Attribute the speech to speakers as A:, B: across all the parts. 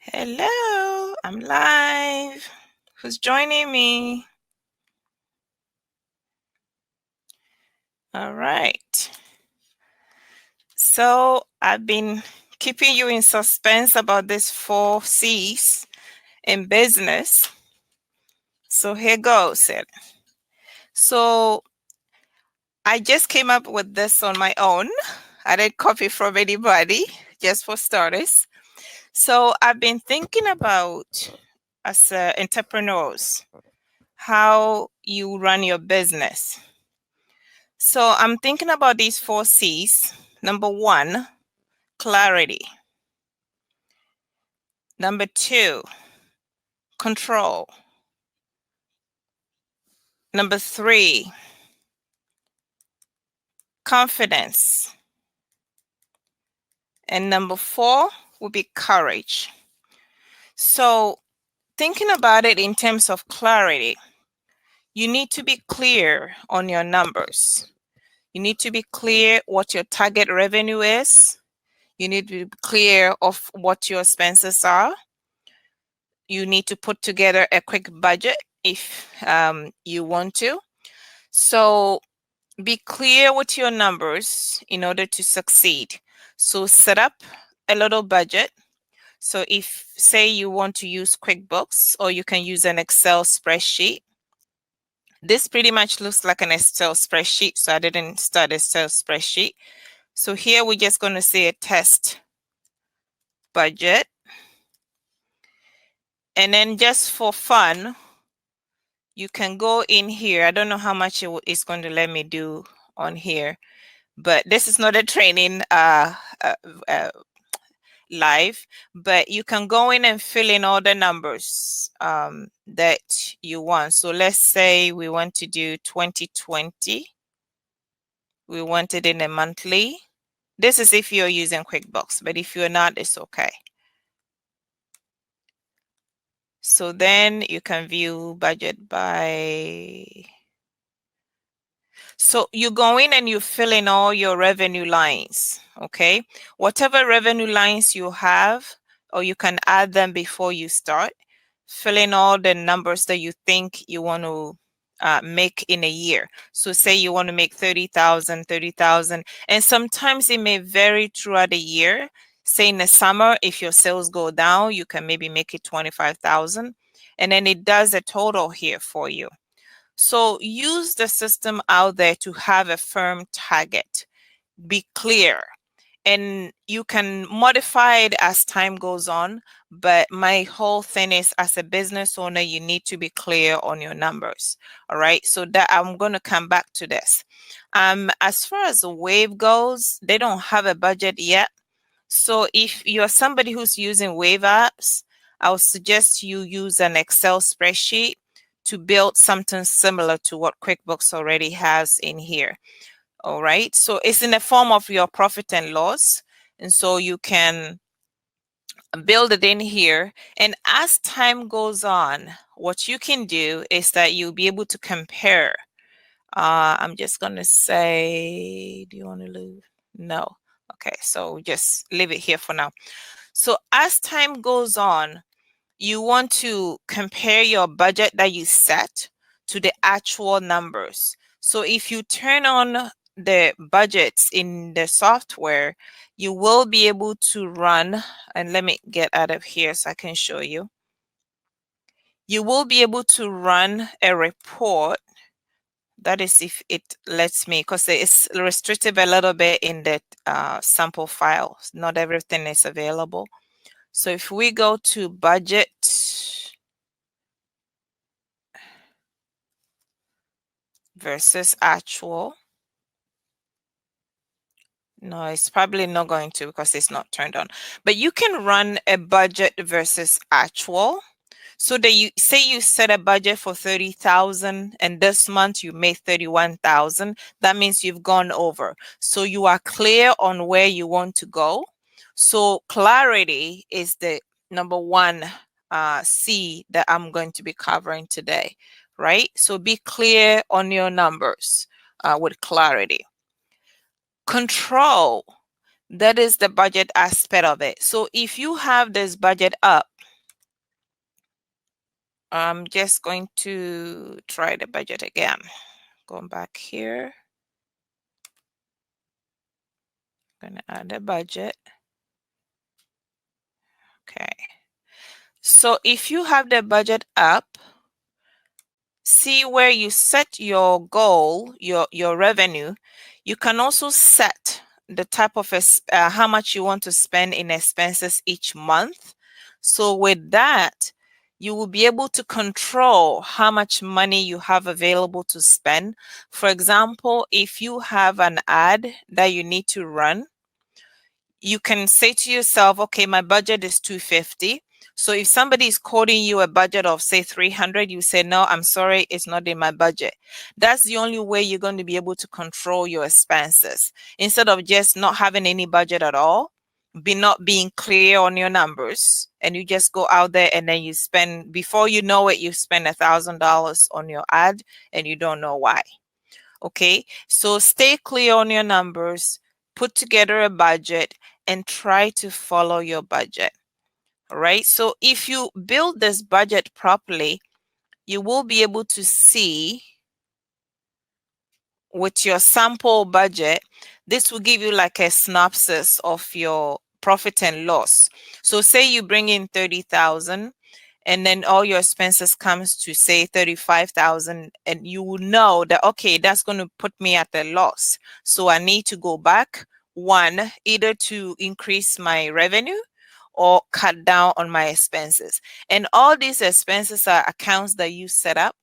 A: Hello, I'm live. Who's joining me? All right. So I've been keeping you in suspense about this 4C's in business. So here goes it. So I just came up with this on my own. I didn't copy from anybody, just for starters. So I've been thinking about, as entrepreneurs, how you run your business. So I'm thinking about these 4C's. Number 1, clarity. Number 2, control. Number 3, confidence. And number 4 will be courage. So thinking about it in terms of clarity, you need to be clear on your numbers. You need to be clear what your target revenue is. You need to be clear of what your expenses are. You need to put together a quick budget if you want to. So be clear with your numbers in order to succeed. So set up a little budget. So if, say, you want to use Quickbooks, or you can use an Excel spreadsheet. This pretty much looks like an Excel spreadsheet, so I didn't start Excel spreadsheet. So here we're just going to say a test budget. And then just for fun, you can go in here. I don't know how much it's going to let me do on here, but this is not a training live, but you can go in and fill in all the numbers that you want. So let's say we want to do 2020. We want it in a monthly. This is if you're using QuickBooks, but if you're not, it's okay. So then you can view budget by. So you go in and you fill in all your revenue lines, okay? Whatever revenue lines you have, or you can add them before you start. Fill in all the numbers that you think you want to make in a year. So say you want to make 30,000, and sometimes it may vary throughout the year. Say in the summer, if your sales go down, you can maybe make it 25,000, and then it does a total here for you. So use the system out there to have a firm target. Be clear, and you can modify it as time goes on. But my whole thing is, as a business owner, you need to be clear on your numbers. All right. So that I'm going to come back to this. As far as Wave goes, they don't have a budget yet. So if you're somebody who's using Waveapps, I would suggest you use an Excel spreadsheet to build something similar to what QuickBooks already has in here. All right. So it's in the form of your profit and loss. And so you can build it in here. And as time goes on, what you can do is that you'll be able to compare. I'm just going to say, do you want to leave? No. Okay. So just leave it here for now. So as time goes on, you want to compare your budget that you set to the actual numbers. So if you turn on the budgets in the software, you will be able to run, and let me get out of here so I can show you. You will be able to run a report. That is if it lets me, because it's restrictive a little bit in the sample file. Not everything is available. So if we go to budget versus actual. No, it's probably not going to because it's not turned on. But you can run a budget versus actual. So that you say you set a budget for 30,000 and this month you made 31,000. That means you've gone over. So you are clear on where you want to go. So clarity is the number 1 C that I'm going to be covering today, right? So be clear on your numbers with clarity. Control That is the budget aspect of it. So if you have this budget up, I'm just going to try the budget again. Going back here. I'm going to add a budget. Okay. So if you have the budget up, see where you set your goal, your revenue. You can also set the type of how much you want to spend in expenses each month. So with that, you will be able to control how much money you have available to spend. For example, if you have an ad that you need to run, you can say to yourself, okay, my budget is 250. So if somebody is quoting you a budget of say 300, you say, no, I'm sorry, it's not in my budget. That's the only way you're going to be able to control your expenses. Instead of just not having any budget at all, not being clear on your numbers, and you just go out there and then you spend, before you know it, you spend $1,000 on your ad and you don't know why. Okay, so stay clear on your numbers, put together a budget, and try to follow your budget. All right, so if you build this budget properly, you will be able to see with your sample budget, this will give you like a synopsis of your profit and loss. So say you bring in 30,000 and then all your expenses comes to say 35,000, and you will know that, okay, that's going to put me at a loss. So I need to go back, one, either to increase my revenue or cut down on my expenses. And all these expenses are accounts that you set up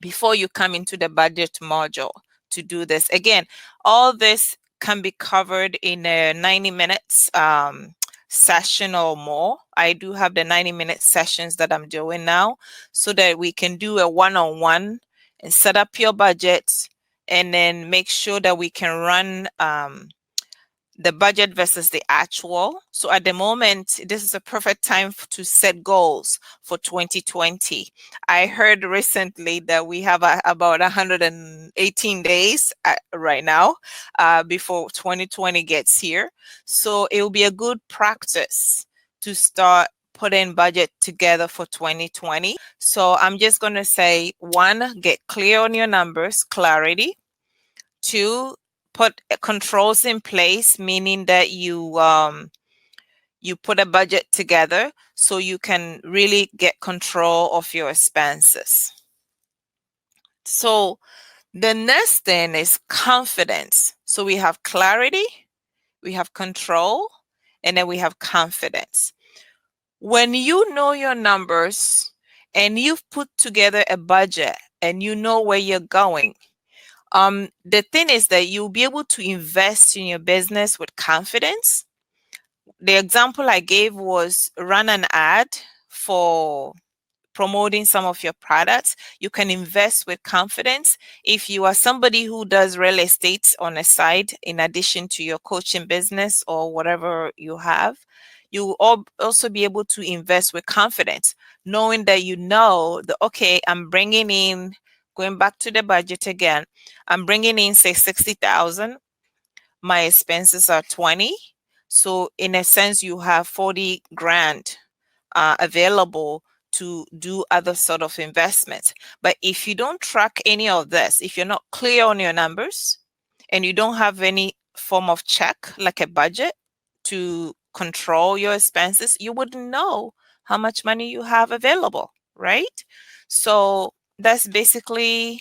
A: before you come into the budget module to do this. Again, all this can be covered in a 90 minutes session or more. I do have the 90-minute sessions that I'm doing now so that we can do a one-on-one and set up your budget and then make sure that we can run the budget versus the actual. So at the moment, this is a perfect time to set goals for 2020. I heard recently that we have about 118 days right now before 2020 gets here. So it will be a good practice to start putting budget together for 2020. So I'm just going to say, one, get clear on your numbers, clarity. Two, put controls in place, meaning that you put a budget together so you can really get control of your expenses. So the next thing is confidence. So we have clarity, we have control, and then we have confidence. When you know your numbers and you've put together a budget and you know where you're going, the thing is that you'll be able to invest in your business with confidence. The example I gave was run an ad for promoting some of your products. You can invest with confidence. If you are somebody who does real estate on the side, in addition to your coaching business or whatever you have, you will also be able to invest with confidence, knowing that you know that, okay, I'm bringing in, going back to the budget again, I'm bringing in, say, 60,000. My expenses are 20. So in a sense, you have 40 grand available to do other sort of investments. But if you don't track any of this, if you're not clear on your numbers and you don't have any form of check, like a budget to control your expenses, you wouldn't know how much money you have available, right? So that's basically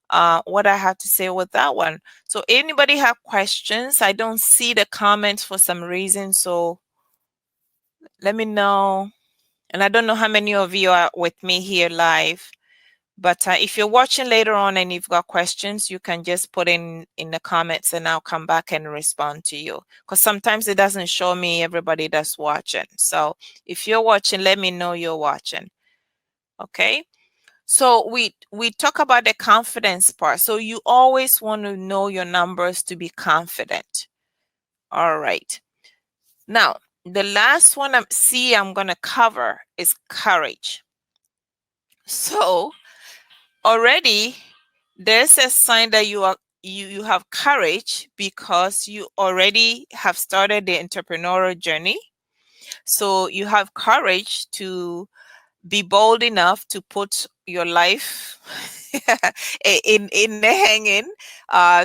A: what I have to say with that one. So anybody have questions? I don't see the comments for some reason, so let me know. And I don't know how many of you are with me here live, but if you're watching later on and you've got questions, you can just put in the comments and I'll come back and respond to you. Because sometimes it doesn't show me everybody that's watching. So if you're watching, let me know you're watching. Okay. So we talk about the confidence part. So you always want to know your numbers to be confident. All right. Now, the last one I'm going to cover is courage. So already there's a sign that you are you have courage because you already have started the entrepreneurial journey. So you have courage to be bold enough to put your life in the hanging,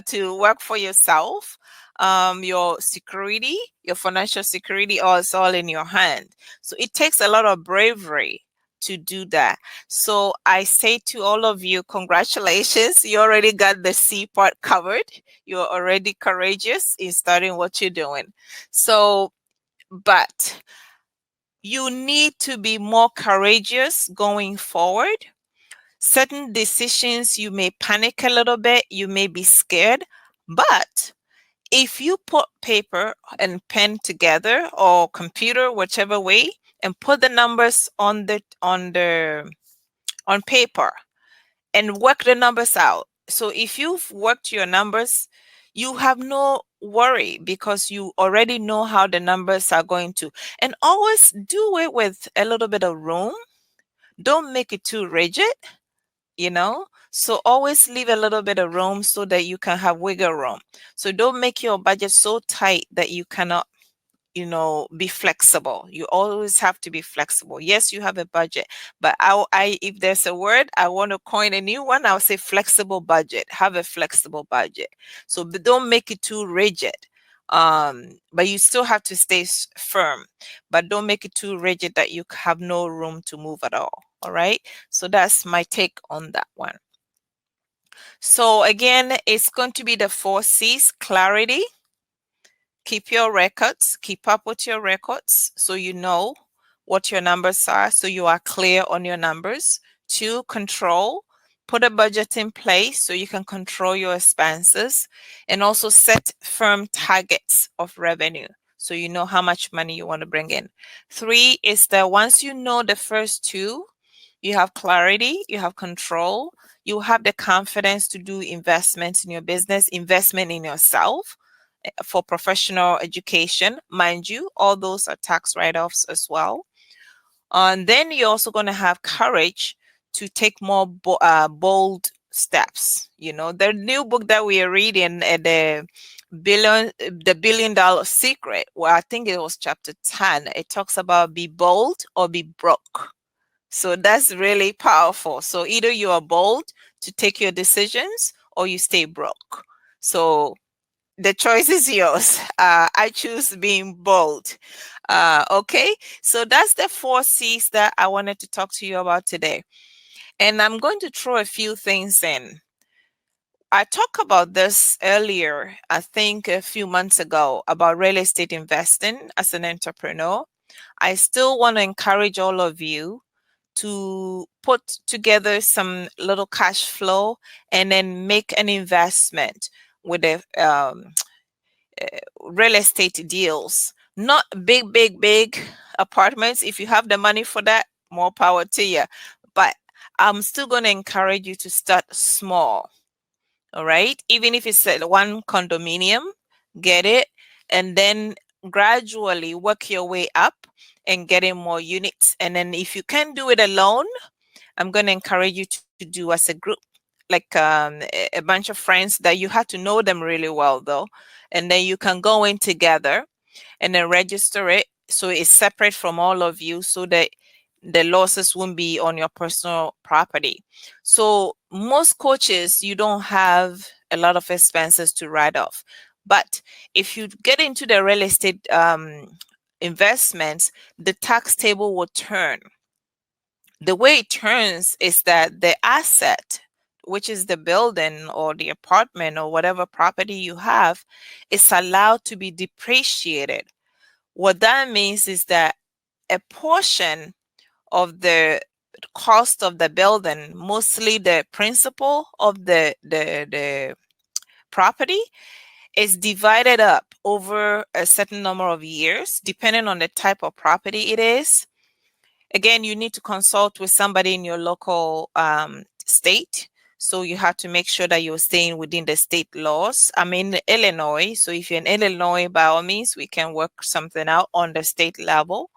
A: to work for yourself. Your security, your financial security, all is all in your hand. So it takes a lot of bravery to do that. So I say to all of you, congratulations, you already got the C part covered. You're already courageous in starting what you're doing. So, but you need to be more courageous going forward. Certain decisions, you may panic a little bit, you may be scared, but if you put paper and pen together or computer, whichever way, and put the numbers on paper and work the numbers out. So if you've worked your numbers, you have no worry because you already know how the numbers are going to. And always do it with a little bit of room. Don't make it too rigid, you know? So always leave a little bit of room so that you can have wiggle room. So don't make your budget so tight that you cannot, be flexible. You always have to be flexible. Yes, you have a budget, but if there's a word I want to coin a new one, I'll say flexible budget. Have a flexible budget. So but don't make it too rigid. But you still have to stay firm, but don't make it too rigid that you have no room to move at all. All right. So that's my take on that one. So again, it's going to be the 4C's: clarity. Keep your records, keep up with your records so you know what your numbers are, so you are clear on your numbers. 2, control. Put a budget in place so you can control your expenses, and also set firm targets of revenue so you know how much money you want to bring in. 3 is that once you know the first 2, you have clarity, you have control, you have the confidence to do investments in your business, investment in yourself, for professional education. Mind you, all those are tax write-offs as well. And then you're also going to have courage to take more bold steps. The new book that we are reading, the billion dollar secret, well, I think it was chapter 10. It talks about be bold or be broke. So that's really powerful. So either you are bold to take your decisions or you stay broke. So the choice is yours. I choose being bold. Okay, so that's the 4C's that I wanted to talk to you about today. And I'm going to throw a few things in. I talked about this earlier, I think a few months ago, about real estate investing as an entrepreneur. I still want to encourage all of you to put together some little cash flow and then make an investment with a real estate deals. Not big apartments. If you have the money for that, more power to you. But I'm still going to encourage you to start small. All right. Even if it's one condominium, get it, and then gradually work your way up and getting more units. And then if you can do it alone, I'm going to encourage you to do as a group, like a bunch of friends that you have to know them really well, though. And then you can go in together and then register it so it's separate from all of you so that the losses won't be on your personal property. So most coaches, you don't have a lot of expenses to write off. But if you get into the real estate investments, the tax table will turn. The way it turns is that the asset, which is the building or the apartment or whatever property you have, is allowed to be depreciated. What that means is that a portion of the cost of the building, mostly the principal of the property, is divided up over a certain number of years, depending on the type of property it is. Again, you need to consult with somebody in your local state. So you have to make sure that you're staying within the state laws. I'm in Illinois. So if you're in Illinois, by all means, we can work something out on the state level.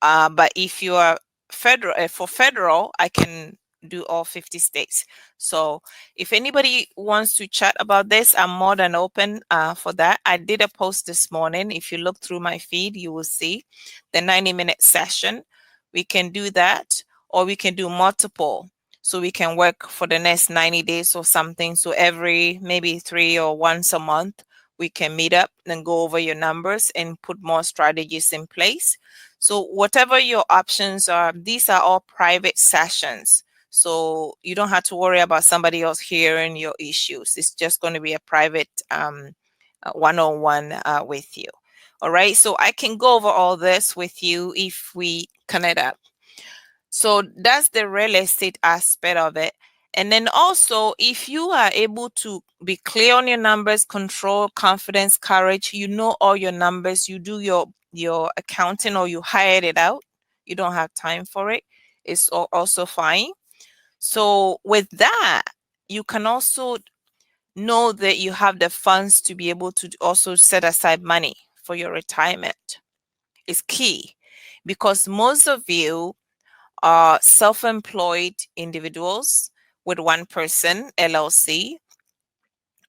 A: But if you are federal, I can do all 50 states. So if anybody wants to chat about this, I'm more than open for that. I did a post this morning. If you look through my feed, you will see the 90-minute session. We can do that, or we can do multiple. So we can work for the next 90 days or something. So every maybe 3 or once a month, we can meet up and go over your numbers and put more strategies in place. So whatever your options are, these are all private sessions. So you don't have to worry about somebody else hearing your issues. It's just going to be a private one-on-one with you. All right. So I can go over all this with you if we connect up. So that's the real estate aspect of it. And then also, if you are able to be clear on your numbers, control, confidence, courage, you know all your numbers, you do your accounting, or you hired it out, you don't have time for it, it's also fine. So with that, you can also know that you have the funds to be able to also set aside money for your retirement. It's key, because most of you are self-employed individuals with one person LLC.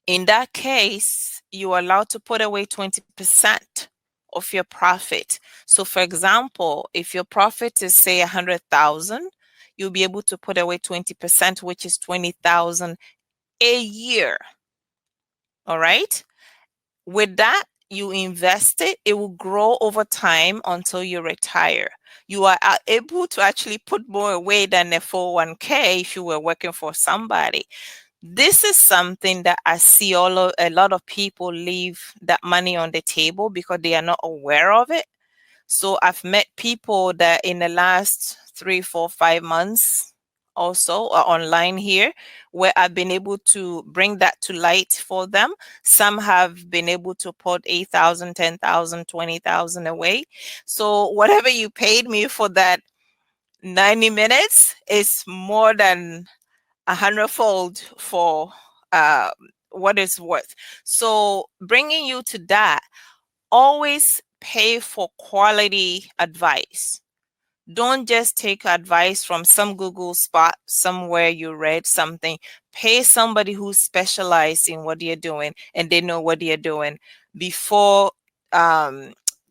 A: In that case, you are allowed to put away 20% of your profit. So for example, if your profit is say 100,000, you'll be able to put away 20%, which is 20,000 a year. All right. With that, you invest it, it will grow over time until you retire. You are able to actually put more away than a 401k if you were working for somebody. This is something that I see a lot of people leave that money on the table because they are not aware of it. So I've met people that in the last 3, 4, 5 months also online here, where I've been able to bring that to light for them. Some have been able to put 8,000, 10,000, 20,000 away. So whatever you paid me for that 90 minutes is more than 100-fold for what it's worth. So bringing you to that, always pay for quality advice. Don't just take advice from some Google spot somewhere you read something. Pay somebody who specializes in what you're doing and they know what you're doing before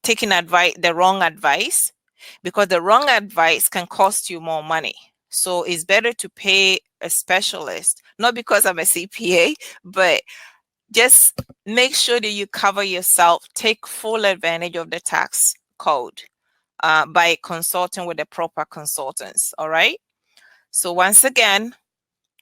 A: taking the wrong advice, because the wrong advice can cost you more money. So it's better to pay a specialist, not because I'm a CPA, but just make sure that you cover yourself. Take full advantage of the tax code by consulting with the proper consultants. All right. So once again,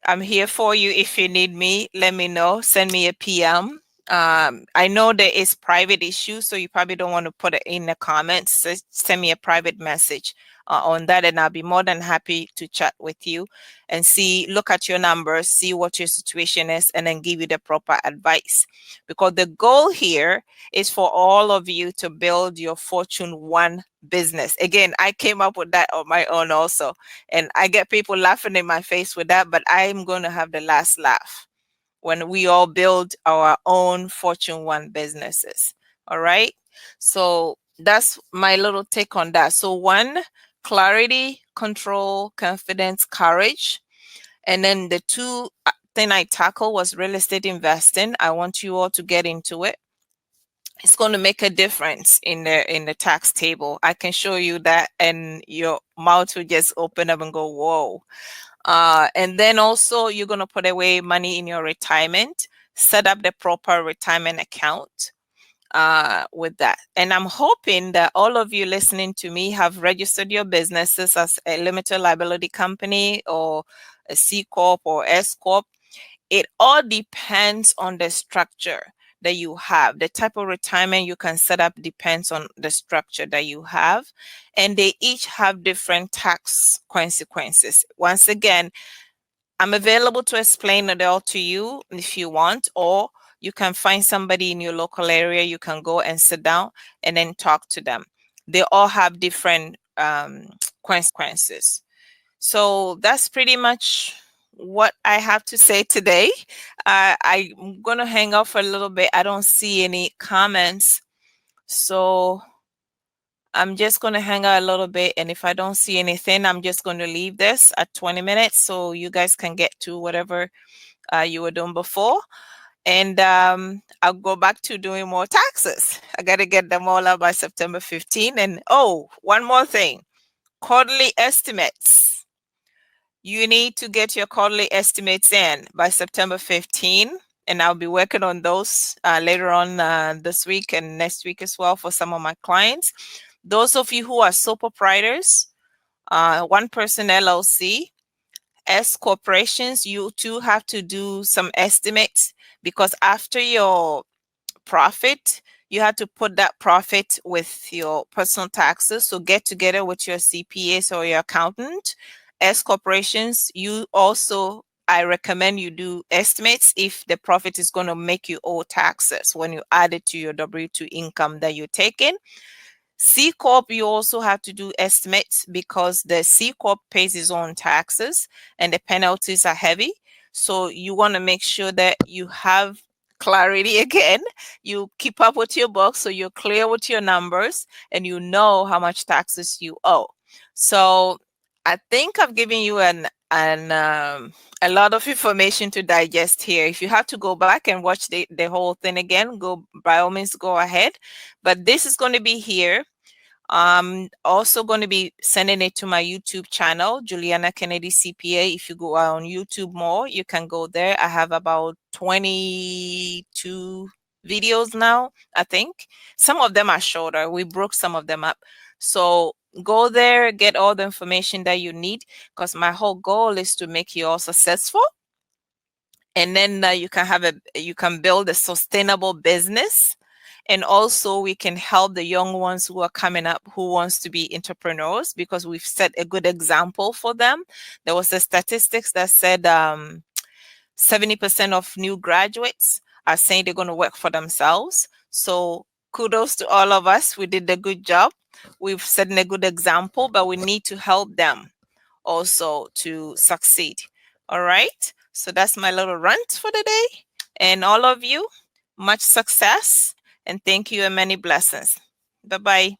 A: I'm here for you. If you need me, let me know. Send me a PM. I know there is private issues, so you probably don't want to put it in the comments. So send me a private message on that, and I'll be more than happy to chat with you and look at your numbers, see what your situation is, and then give you the proper advice. Because the goal here is for all of you to build your Fortune 1 business. Again, I came up with that on my own also, and I get people laughing in my face with that, but I'm going to have the last laugh when we all build our own Fortune 1 businesses. All right. So that's my little take on that. So 1, clarity, control, confidence, courage. And then the 2 thing I tackled was real estate investing. I want you all to get into it. It's going to make a difference in the tax table. I can show you that, and your mouth will just open up and go, whoa. And then also you're going to put away money in your retirement, set up the proper retirement account with that. And I'm hoping that all of you listening to me have registered your businesses as a limited liability company or a C Corp or S Corp. It all depends on the structure that you have. The type of retirement you can set up depends on the structure that you have, and they each have different tax consequences. Once again, I'm available to explain it all to you if you want, or you can find somebody in your local area. You can go and sit down and then talk to them. They all have different consequences. So that's pretty much what I have to say today. I'm going to hang up for a little bit. I don't see any comments. So I'm just going to hang out a little bit, and if I don't see anything, I'm just going to leave this at 20 minutes so you guys can get to whatever you were doing before. And I'll go back to doing more taxes. I got to get them all out by September 15. And oh, one more thing, quarterly estimates. You need to get your quarterly estimates in by September 15. And I'll be working on those later on this week and next week as well for some of my clients. Those of you who are sole proprietors, one person LLC, S corporations, you too have to do some estimates, because after your profit, you have to put that profit with your personal taxes. So get together with your CPAs or your accountant. S corporations, you also, I recommend you do estimates if the profit is going to make you owe taxes when you add it to your W-2 income that you're taking. C Corp, you also have to do estimates because the C Corp pays its own taxes and the penalties are heavy. So you want to make sure that you have clarity again. You keep up with your books so you're clear with your numbers and you know how much taxes you owe. So I think I've given you a lot of information to digest here. If you have to go back and watch the whole thing again, go, by all means, go ahead. But this is going to be here. I'm also going to be sending it to my YouTube channel, Juliana Kennedy CPA. If you go on YouTube more, you can go there. I have about 22 videos now, I think. Some of them are shorter. We broke some of them up. So go there, get all the information that you need, because my whole goal is to make you all successful. And then you can build a sustainable business. And also we can help the young ones who are coming up who wants to be entrepreneurs, because we've set a good example for them. There was a statistics that said 70% of new graduates are saying they're going to work for themselves. So kudos to all of us. We did a good job. We've set a good example, but we need to help them also to succeed. All right. So that's my little rant for the day. And all of you, much success. And thank you and many blessings. Bye-bye.